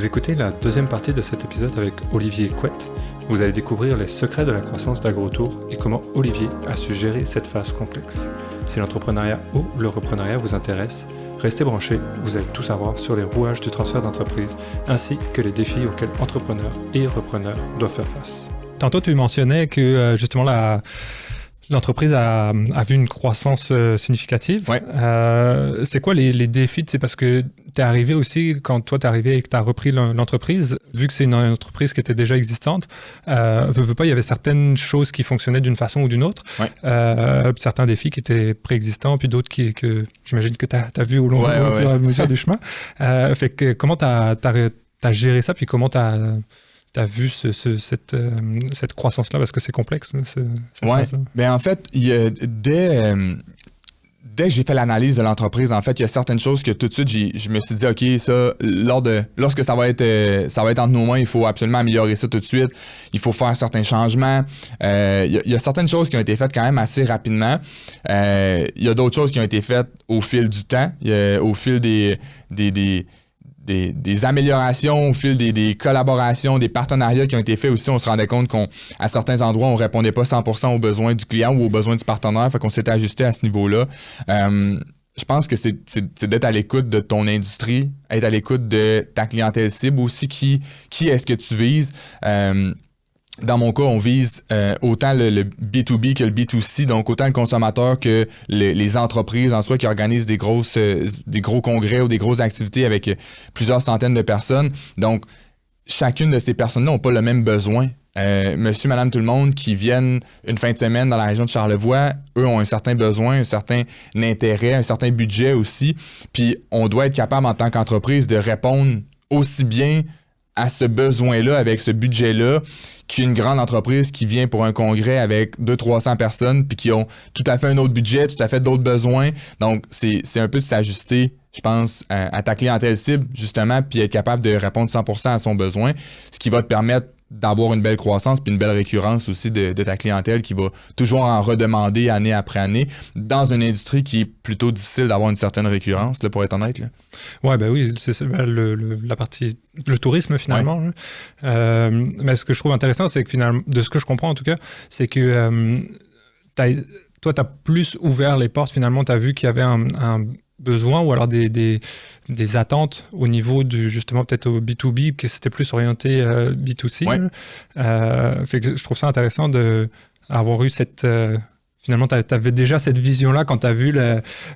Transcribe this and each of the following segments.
Vous écoutez la deuxième partie de cet épisode avec Olivier Couette. Vous allez découvrir les secrets de la croissance d'AgroTour et comment Olivier a su gérer cette phase complexe. Si l'entrepreneuriat ou le repreneuriat vous intéresse, restez branchés, vous allez tout savoir sur les rouages du transfert d'entreprise ainsi que les défis auxquels entrepreneurs et repreneurs doivent faire face. Tantôt, tu mentionnais que justement l'entreprise a vu une croissance significative. Ouais. C'est quoi les défis? C'est parce que tu es arrivé aussi, quand toi tu es arrivé et que tu as repris l'entreprise, vu que c'est une entreprise qui était déjà existante, veux pas, il y avait certaines choses qui fonctionnaient d'une façon ou d'une autre. Ouais. Certains défis qui étaient préexistants, puis d'autres que j'imagine que tu as vu au fur et à mesure du chemin. Fait que comment tu as géré ça, puis comment tu as vu cette croissance-là, parce que c'est complexe. Ben en fait, dès que j'ai fait l'analyse de l'entreprise, en fait, il y a certaines choses que tout de suite, je me suis dit, OK, ça, lorsque ça va être entre nos mains, il faut absolument améliorer ça tout de suite. Il faut faire certains changements. Il y a certaines choses qui ont été faites quand même assez rapidement. Il y a d'autres choses qui ont été faites au fil du temps, au fil des améliorations, au fil des collaborations, des partenariats qui ont été faits aussi. On se rendait compte qu'à certains endroits, on répondait pas 100% aux besoins du client ou aux besoins du partenaire, fait qu'on s'était ajusté à ce niveau-là. Je pense que c'est d'être à l'écoute de ton industrie, être à l'écoute de ta clientèle cible aussi, qui est-ce que tu vises. Dans mon cas, on vise autant le B2B que le B2C, donc autant le consommateur que les entreprises en soi qui organisent des gros congrès ou des grosses activités avec plusieurs centaines de personnes. Donc, chacune de ces personnes-là n'ont pas le même besoin. Monsieur, madame, tout le monde qui viennent une fin de semaine dans la région de Charlevoix, eux ont un certain besoin, un certain intérêt, un certain budget aussi. Puis, on doit être capable en tant qu'entreprise de répondre aussi bien à ce besoin-là, avec ce budget-là, qu'une grande entreprise qui vient pour un congrès avec 200-300 personnes puis qui ont tout à fait un autre budget, tout à fait d'autres besoins. Donc, c'est un peu de s'ajuster, je pense, à ta clientèle cible, justement, puis être capable de répondre 100% à son besoin, ce qui va te permettre d'avoir une belle croissance puis une belle récurrence aussi de ta clientèle qui va toujours en redemander année après année dans une industrie qui est plutôt difficile d'avoir une certaine récurrence, là, pour être honnête. Là. Ouais, ben oui, c'est la partie, le tourisme finalement. Ouais. Mais ce que je trouve intéressant, c'est que finalement, de ce que je comprends en tout cas, c'est que toi, tu as plus ouvert les portes finalement, tu as vu qu'il y avait un besoin ou alors des attentes au niveau du, justement, peut-être au B2B, que c'était plus orienté B2C. Ouais. Fait que je trouve ça intéressant d'avoir eu cette... finalement, tu avais déjà cette vision-là quand tu as vu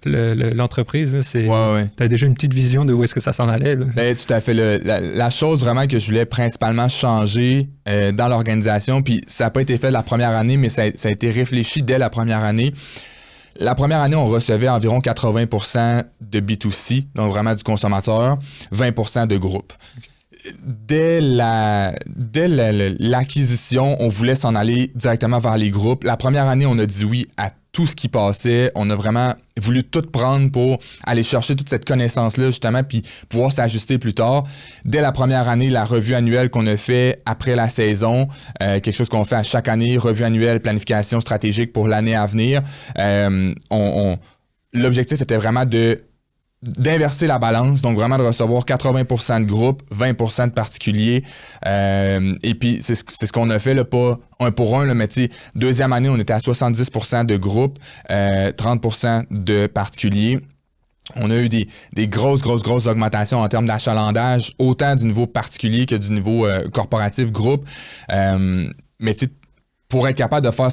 l'entreprise. Tu as déjà une petite vision de où est-ce que ça s'en allait. Ben, tout à fait. La chose vraiment que je voulais principalement changer dans l'organisation, puis ça n'a pas été fait la première année, mais ça a été réfléchi dès la première année. La première année, on recevait environ 80% de B2C, donc vraiment du consommateur, 20% de groupe. Dès l'acquisition, on voulait s'en aller directement vers les groupes. La première année, on a dit oui à tout ce qui passait. On a vraiment voulu tout prendre pour aller chercher toute cette connaissance-là, justement, puis pouvoir s'ajuster plus tard. Dès la première année, la revue annuelle qu'on a fait après la saison, quelque chose qu'on fait à chaque année, revue annuelle, planification stratégique pour l'année à venir. L'objectif était vraiment d'inverser la balance, donc vraiment de recevoir 80% de groupes, 20% de particuliers. Et puis, c'est ce qu'on a fait, là, pas un pour un, là, mais tu sais, deuxième année, on était à 70% de groupes, 30% de particuliers. On a eu des grosses augmentations en termes d'achalandage, autant du niveau particulier que du niveau corporatif groupe. Mais tu sais, pour être capable de faire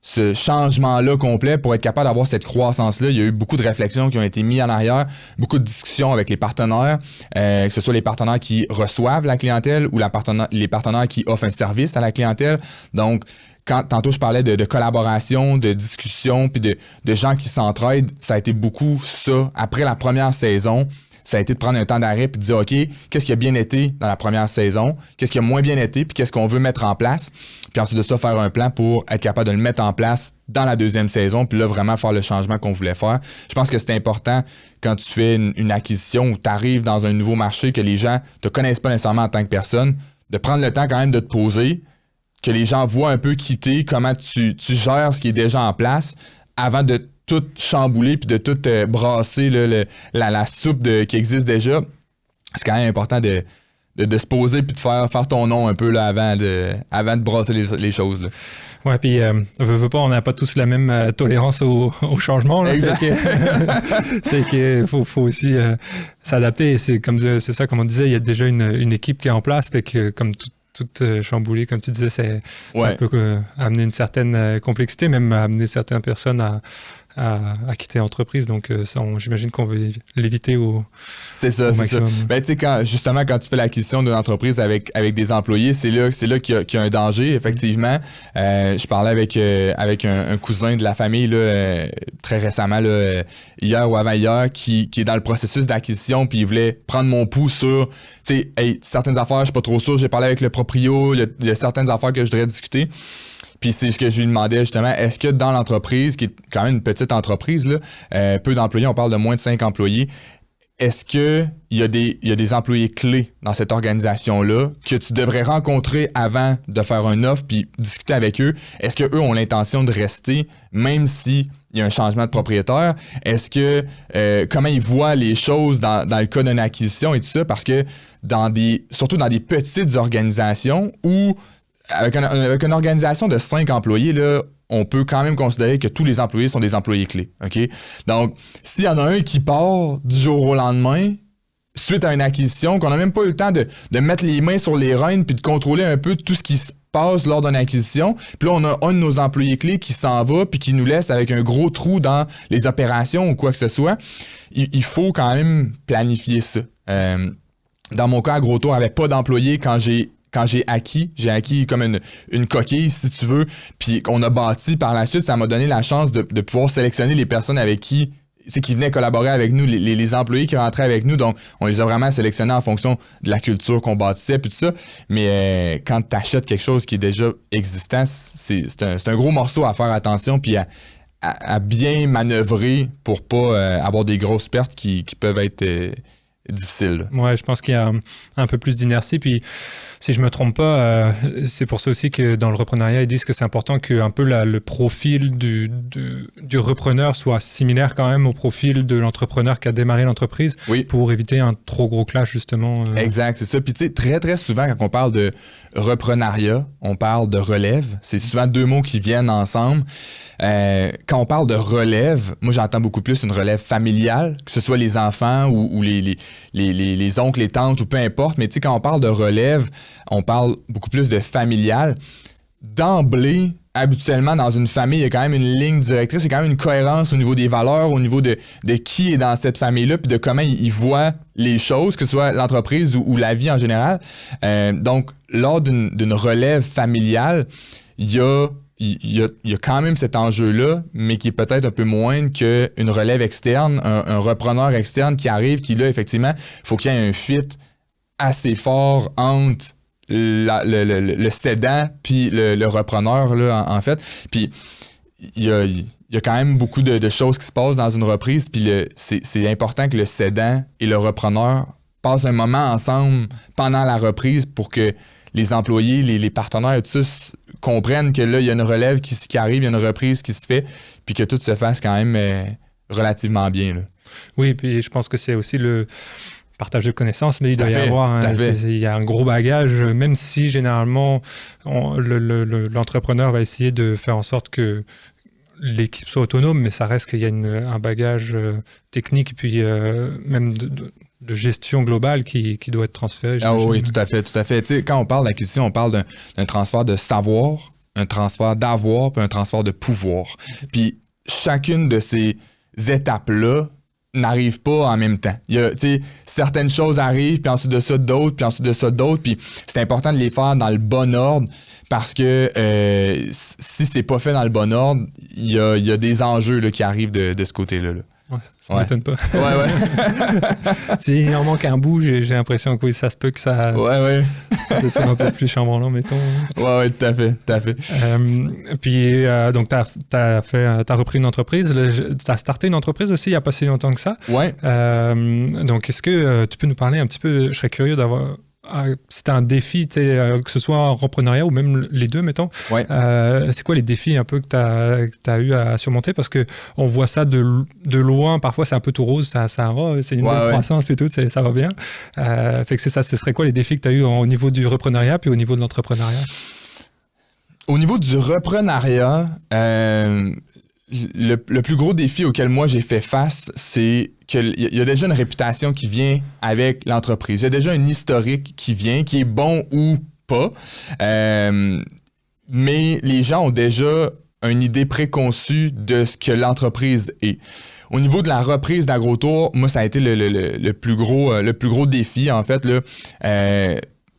ce changement-là complet, pour être capable d'avoir cette croissance-là, il y a eu beaucoup de réflexions qui ont été mises en arrière, beaucoup de discussions avec les partenaires, que ce soit les partenaires qui reçoivent la clientèle ou les partenaires qui offrent un service à la clientèle. Donc, tantôt je parlais de collaboration, de discussion, puis de gens qui s'entraident, ça a été beaucoup ça. Après la première saison, ça a été de prendre un temps d'arrêt puis de dire, OK, qu'est-ce qui a bien été dans la première saison? Qu'est-ce qui a moins bien été? Puis qu'est-ce qu'on veut mettre en place? Puis ensuite de ça, faire un plan pour être capable de le mettre en place dans la deuxième saison, puis là, vraiment faire le changement qu'on voulait faire. Je pense que c'est important quand tu fais une acquisition ou tu arrives dans un nouveau marché que les gens te connaissent pas nécessairement en tant que personne, de prendre le temps quand même de te poser, que les gens voient un peu quitter comment tu gères ce qui est déjà en place avant de tout chambouler puis de tout brasser la soupe qui existe déjà. C'est quand même important de de se poser puis de faire ton nom un peu là, avant de brasser les choses. Là. Ouais, puis veut pas, on n'a pas tous la même tolérance au changement. Là, exact. C'est qu'il faut aussi s'adapter. C'est ça, comme on disait, il y a déjà une équipe qui est en place, fait que comme tout chamboulé, comme tu disais, ça peut amener une certaine complexité, même amener certaines personnes à quitter l'entreprise. Donc, j'imagine qu'on veut l'éviter au maximum. Ben, tu sais, quand tu fais l'acquisition d'une entreprise avec des employés, c'est là qu'il y a un danger, effectivement. Je parlais avec un cousin de la famille là, très récemment, là, hier ou avant-hier, qui est dans le processus d'acquisition, puis il voulait prendre mon pouls sur, tu sais, hey, certaines affaires, je suis pas trop sûr, j'ai parlé avec le proprio, il y a certaines affaires que je voudrais discuter. Puis c'est ce que je lui demandais justement, est-ce que dans l'entreprise, qui est quand même une petite entreprise, là, peu d'employés, on parle de moins de 5 employés, est-ce qu'il y a des employés clés dans cette organisation-là que tu devrais rencontrer avant de faire un offre puis discuter avec eux? Est-ce qu'eux ont l'intention de rester même s'il y a un changement de propriétaire? Est-ce que comment ils voient les choses dans le cas d'une acquisition et tout ça? Parce que surtout dans des petites organisations où avec une organisation de 5 employés, là, on peut quand même considérer que tous les employés sont des employés clés. OK? Donc, s'il y en a un qui part du jour au lendemain, suite à une acquisition, qu'on n'a même pas eu le temps de mettre les mains sur les rênes puis de contrôler un peu tout ce qui se passe lors d'une acquisition, puis là, on a un de nos employés clés qui s'en va puis qui nous laisse avec un gros trou dans les opérations ou quoi que ce soit, il faut quand même planifier ça. Dans mon cas, AgroTour n'avait pas d'employés quand j'ai acquis comme une coquille, si tu veux, puis qu'on a bâti par la suite, ça m'a donné la chance de pouvoir sélectionner les personnes avec qui venaient collaborer avec nous, les employés qui rentraient avec nous. Donc, on les a vraiment sélectionnés en fonction de la culture qu'on bâtissait, puis tout ça. Mais quand tu achètes quelque chose qui est déjà existant, c'est un gros morceau à faire attention, puis à bien manœuvrer pour pas avoir des grosses pertes qui peuvent être difficiles. Ouais, je pense qu'il y a un peu plus d'inertie, puis si je me trompe pas, c'est pour ça aussi que dans le reprenariat, ils disent que c'est important que un peu le profil du repreneur soit similaire quand même au profil de l'entrepreneur qui a démarré l'entreprise, oui, pour éviter un trop gros clash, justement. Exact, c'est ça. Puis tu sais, très, très souvent, quand on parle de reprenariat, on parle de relève. C'est souvent 2 mots qui viennent ensemble. Quand on parle de relève, moi, j'entends beaucoup plus une relève familiale, que ce soit les enfants ou les oncles, les tantes ou peu importe. Mais tu sais, quand on parle de relève, on parle beaucoup plus de familial. D'emblée, habituellement, dans une famille, il y a quand même une ligne directrice, il y a quand même une cohérence au niveau des valeurs, au niveau de qui est dans cette famille-là, puis de comment ils voient les choses, que ce soit l'entreprise ou la vie en général. Donc, lors d'une relève familiale, il y a quand même cet enjeu-là, mais qui est peut-être un peu moindre qu'une relève externe, un repreneur externe qui arrive, qui là, effectivement, il faut qu'il y ait un fit assez fort entre le cédant puis le repreneur, là, en fait. Puis il y a quand même beaucoup de choses qui se passent dans une reprise, puis c'est important que le cédant et le repreneur passent un moment ensemble pendant la reprise pour que les employés, les partenaires et tout ça comprennent que là, il y a une relève qui arrive, il y a une reprise qui se fait, puis que tout se fasse quand même relativement bien, là. Oui, puis je pense que c'est aussi le partage de connaissances. Là, il doit y avoir il y a un gros bagage, même si généralement l'entrepreneur va essayer de faire en sorte que l'équipe soit autonome, mais ça reste qu'il y a un bagage technique, puis même de gestion globale qui doit être transféré. Ah oui, tout à fait. Tu sais, quand on parle d'acquisition, on parle d'un transfert de savoir, un transfert d'avoir, puis un transfert de pouvoir. Puis chacune de ces étapes-là n'arrive pas en même temps. Il y a, tu sais, certaines choses arrivent, puis ensuite de ça, d'autres, puis ensuite de ça, d'autres, puis c'est important de les faire dans le bon ordre, parce que si c'est pas fait dans le bon ordre, il y a des enjeux là, qui arrivent de ce côté-là, là. Ouais, ça m'étonne pas. Ouais. S'il en manque un bout, j'ai l'impression que oui, ça se peut que ça soit un peu plus chambranlant, mettons. Ouais, tout à fait. Puis, donc, t'as repris une entreprise. T'as starté une entreprise aussi il n'y a pas si longtemps que ça. Ouais. Donc, est-ce que tu peux nous parler un petit peu? Je serais curieux d'avoir si t'as un défi, que ce soit en entrepreneuriat ou même les deux, mettons, Ouais. c'est quoi les défis un peu que t'as eu à surmonter? Parce que on voit ça de loin, parfois c'est un peu tout rose, c'est une bonne croissance et tout, ça va bien. Fait que c'est ça, ce serait quoi les défis que t'as eu au niveau du reprenariat puis au niveau de l'entrepreneuriat? Au niveau du reprenariat, le plus gros défi auquel moi j'ai fait face, c'est qu'il y a déjà une réputation qui vient avec l'entreprise. Il y a déjà un historique qui vient, qui est bon ou pas. Mais les gens ont déjà une idée préconçue de ce que l'entreprise est. Au niveau de la reprise d'AgroTour, moi, ça a été le plus gros défi, en fait. Là.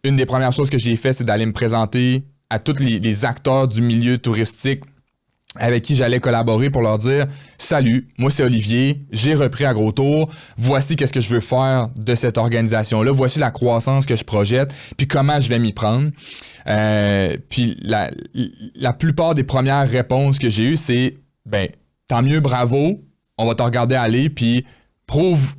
Une des premières choses que j'ai fait, c'est d'aller me présenter à tous les acteurs du milieu touristique avec qui j'allais collaborer pour leur dire « Salut, moi c'est Olivier, j'ai repris AgroTour, voici qu'est-ce que je veux faire de cette organisation-là, voici la croissance que je projette, puis comment je vais m'y prendre. » Puis la plupart des premières réponses que j'ai eues, c'est « Ben, tant mieux, bravo, on va te regarder aller, puis prouve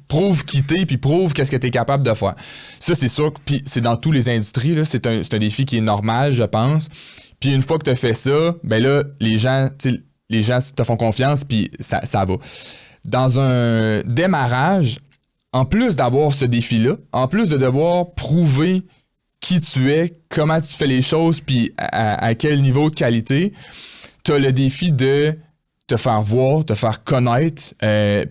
qui t'es, puis prouve qu'est-ce que tu es capable de faire. » Ça, c'est sûr, puis c'est dans toutes les industries, là, c'est un défi qui est normal, je pense. Puis une fois que tu as fait ça, ben là, les gens te font confiance, puis ça va. Dans un démarrage, en plus d'avoir ce défi-là, en plus de devoir prouver qui tu es, comment tu fais les choses, puis à quel niveau de qualité, tu as le défi de te faire voir, te faire connaître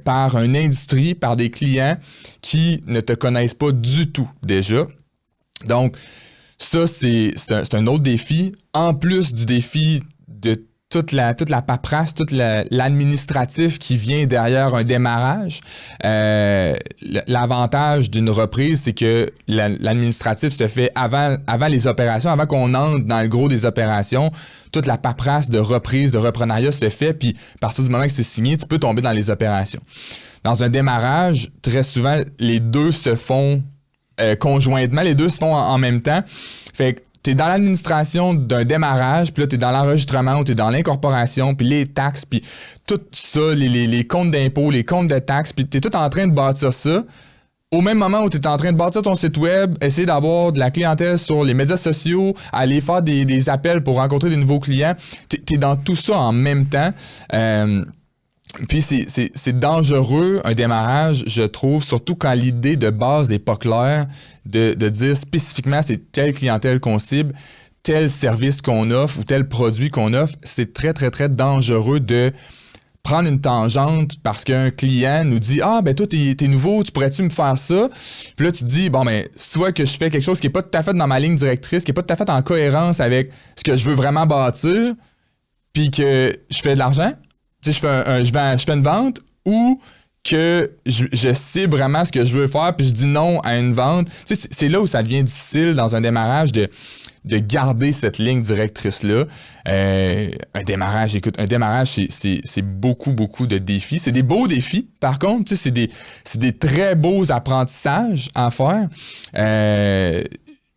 par une industrie, par des clients qui ne te connaissent pas du tout déjà. Donc, ça, c'est un autre défi. En plus du défi de toute la paperasse, tout l'administratif qui vient derrière un démarrage, l'avantage d'une reprise, c'est que l'administratif se fait avant les opérations, avant qu'on entre dans le gros des opérations. Toute la paperasse de reprise, de reprenariat se fait, puis à partir du moment que c'est signé, tu peux tomber dans les opérations. Dans un démarrage, très souvent, les deux se font conjointement, les deux se font en même temps. Fait que t'es dans l'administration d'un démarrage, puis là, t'es dans l'enregistrement, ou t'es dans l'incorporation, puis les taxes, puis tout ça, les comptes d'impôts, les comptes de taxes, puis t'es tout en train de bâtir ça. Au même moment où t'es en train de bâtir ton site web, essayer d'avoir de la clientèle sur les médias sociaux, aller faire des appels pour rencontrer des nouveaux clients, t'es dans tout ça en même temps. Puis c'est dangereux, un démarrage, je trouve, surtout quand l'idée de base n'est pas claire, de dire spécifiquement c'est telle clientèle qu'on cible, tel service qu'on offre ou tel produit qu'on offre. C'est très, très, très dangereux de prendre une tangente parce qu'un client nous dit « Ah, ben toi, t'es nouveau, tu pourrais-tu me faire ça? » Puis là, tu te dis « Bon, ben, soit que je fais quelque chose qui n'est pas tout à fait dans ma ligne directrice, qui n'est pas tout à fait en cohérence avec ce que je veux vraiment bâtir, puis que je fais de l'argent. » Tu sais, je fais une vente ou que je sais vraiment ce que je veux faire puis je dis non à une vente. Tu sais, c'est là où ça devient difficile dans un démarrage de garder cette ligne directrice-là. Un démarrage, c'est beaucoup, beaucoup de défis. C'est des beaux défis, par contre. Tu sais, c'est des très beaux apprentissages à faire.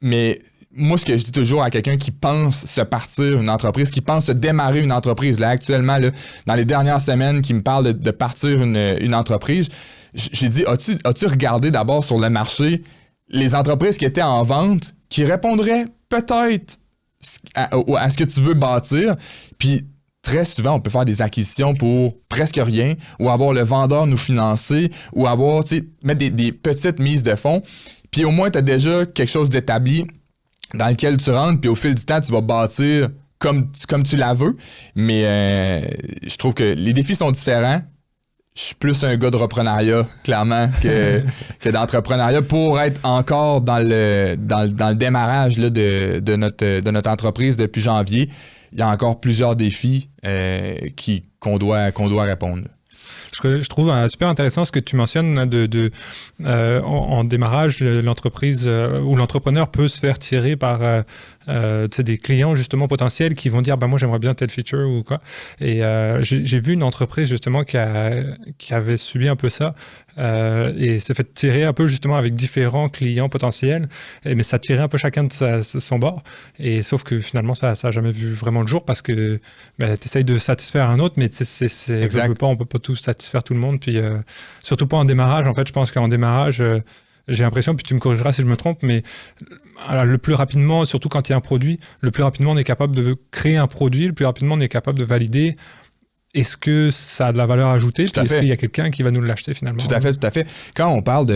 Mais moi, ce que je dis toujours à quelqu'un qui pense se partir une entreprise, qui pense se démarrer une entreprise, là, actuellement, là, dans les dernières semaines, qui me parle de partir une entreprise, j'ai dit, as-tu regardé d'abord sur le marché les entreprises qui étaient en vente, qui répondraient peut-être à ce que tu veux bâtir? Puis, très souvent, on peut faire des acquisitions pour presque rien, ou avoir le vendeur nous financer, ou avoir, tu sais, mettre des petites mises de fonds. Puis, au moins, tu as déjà quelque chose d'établi dans lequel tu rentres, puis au fil du temps, tu vas bâtir comme tu la veux. Mais je trouve que les défis sont différents. Je suis plus un gars de reprenariat, clairement, que d'entrepreneuriat pour être encore dans le démarrage là, de notre entreprise depuis janvier. Il y a encore plusieurs défis qu'on doit répondre. Je trouve super intéressant ce que tu mentionnes en démarrage, l'entreprise ou l'entrepreneur peut se faire tirer par des clients justement potentiels qui vont dire moi j'aimerais bien telle feature ou quoi. Et j'ai vu une entreprise justement qui avait subi un peu ça et s'est fait tirer un peu justement avec différents clients potentiels, mais ça tirait un peu chacun de son bord. Et sauf que finalement ça n'a jamais vu vraiment le jour parce que tu essayes de satisfaire un autre, mais on peut pas tout satisfaire tout le monde. Puis surtout pas en démarrage. En fait, je pense qu'en démarrage j'ai l'impression, puis tu me corrigeras si je me trompe, mais alors, le plus rapidement, surtout quand il y a un produit, le plus rapidement on est capable de créer un produit, le plus rapidement on est capable de valider est-ce que ça a de la valeur ajoutée, puis est-ce qu'il y a quelqu'un qui va nous l'acheter finalement? Tout à fait. Quand on parle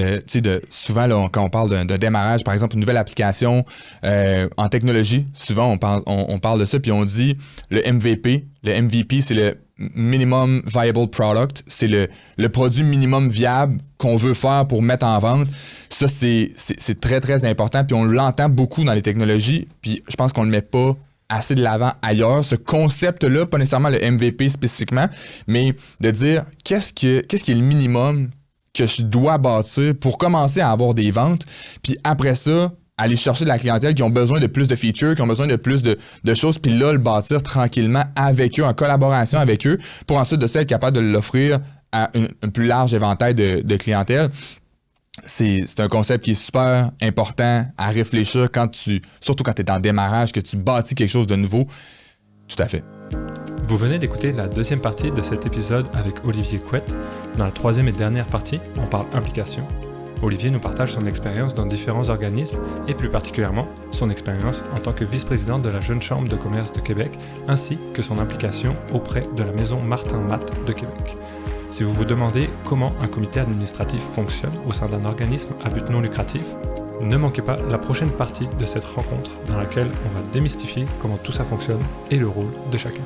souvent, là, quand on parle d'un démarrage, par exemple, une nouvelle application en technologie, souvent on parle de ça, puis on dit le MVP. Le MVP, c'est le Minimum Viable Product. C'est le produit minimum viable qu'on veut faire pour mettre en vente. Ça, c'est très, très important, puis on l'entend beaucoup dans les technologies, puis je pense qu'on le met pas assez de l'avant ailleurs. Ce concept-là, pas nécessairement le MVP spécifiquement, mais de dire qu'est-ce qui est le minimum que je dois bâtir pour commencer à avoir des ventes, puis après ça, aller chercher de la clientèle qui ont besoin de plus de features, qui ont besoin de plus de choses, puis là, le bâtir tranquillement avec eux, en collaboration avec eux, pour ensuite de ça être capable de l'offrir à un plus large éventail de clientèle. C'est un concept qui est super important à réfléchir surtout quand tu es en démarrage, que tu bâtis quelque chose de nouveau. Tout à fait. Vous venez d'écouter la deuxième partie de cet épisode avec Olivier Couette. Dans la troisième et dernière partie, on parle implication. Olivier nous partage son expérience dans différents organismes et plus particulièrement son expérience en tant que vice-président de la Jeune Chambre de commerce de Québec ainsi que son implication auprès de la maison Martin Matt de Québec. Si vous vous demandez comment un comité administratif fonctionne au sein d'un organisme à but non lucratif, ne manquez pas la prochaine partie de cette rencontre dans laquelle on va démystifier comment tout ça fonctionne et le rôle de chacun.